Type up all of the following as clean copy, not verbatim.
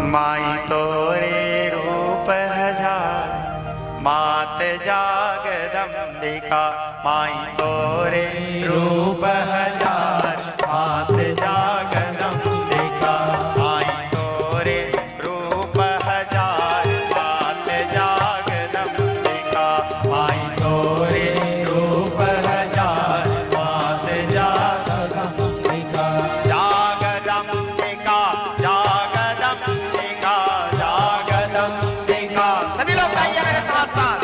माई तोरे रूप हजार, मात जागदम्बिका। माई तोरे रूप हजार, मात जागदम्बिका। माई तोरे रूप हजार, मात जागदम्बिका। माई तोरे रूप हजार, मात जागदम्बिका। जागदम्बिका जागदम्बिका जागदम्बिका। सभी लोग गाइए मेरे साथ साथ।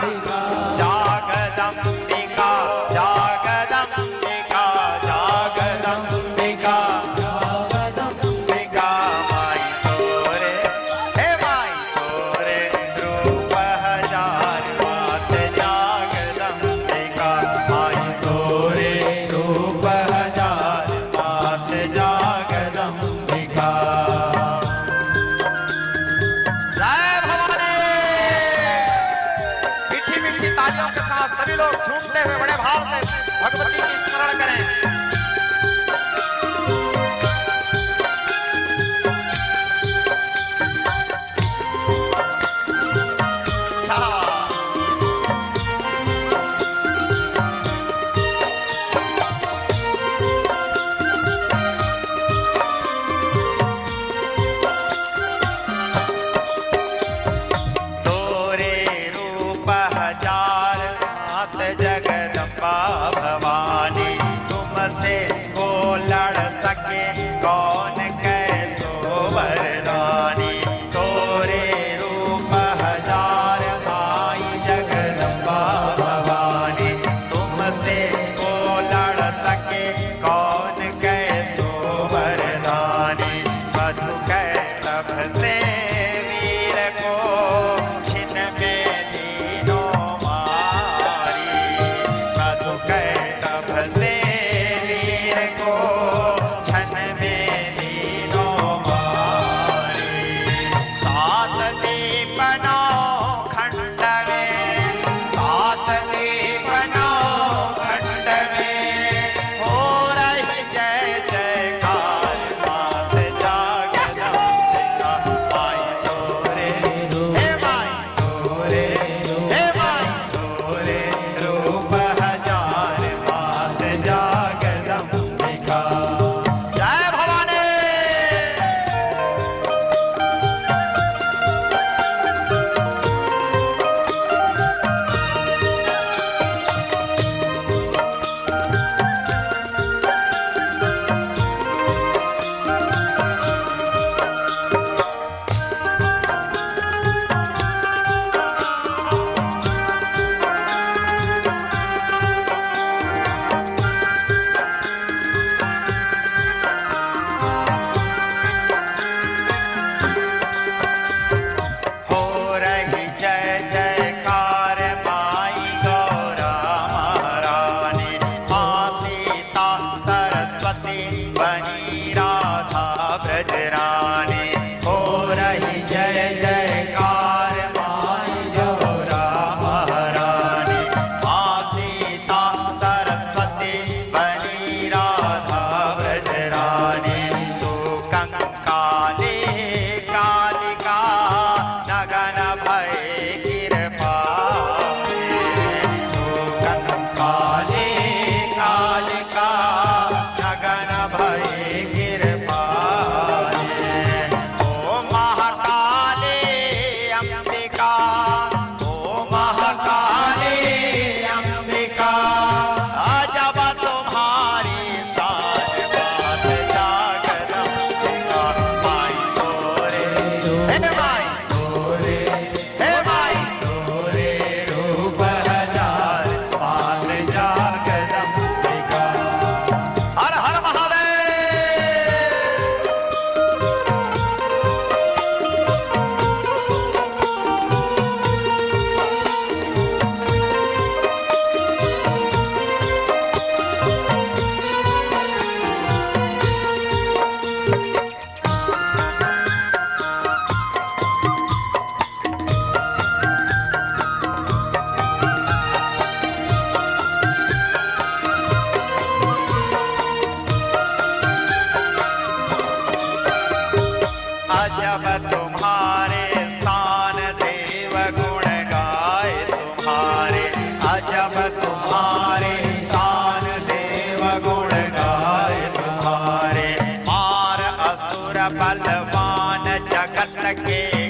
जागदम्बिका जागदम्बिका जागदम्बिका जागदम्बिका। माई तोरे हे माई तोरे रूप हजार, मात जागदम्बिका। माई तोरे रूप हजार, मात जागदम्बिका। जय भवानी। मीठी मीठी तालियों के साथ सभी लोग झूमते हुए बड़े भाव से भगवती की स्मरण करें। तोरे रूप हजार, मात जगदम्बा भवानी। तुमसे को लड़ सके कौन कैसो वरदानी। तोरे रूप हजार, माई जगदम्बा भवानी। तुमसे को लड़ सके कौन कैसो वरदानी। मधु कैटभ से वीर को छिन में दीनों मारी। मधु कैटभ से वीर को छन में दीनों मारी। सात दीप नौ खंड में, सात दीप नौ खंड में हो रही जय जयकार। मात जागदम्बिका। माई तोरे हे माई तोरे हे माई तोरे रूप हजार, मात जागदम्बिका। जय भवानी। हो रही जय जयकार, माई गौरा महारानी। माँ सीता सरस्वती बनी राधा ब्रजरानी। हो रही जय जयकार, माई गौरा महारानी। माँ सीता सरस्वती बनी राधा ब्रजरानी। तू कंकाली कालिका, नगन भय कृपाले। तू कंकाली कालिका, नगन भय कृपाले। ओ महाकाली अंबिका, ओ महाकाली अंबिका। अजब तुम्हारी शान, मात जागदम्बिका। माई तोरे हे माई तोरे हे माई तोरे रूप हजार, मात जागदम्बिका। हर हर महादेव। के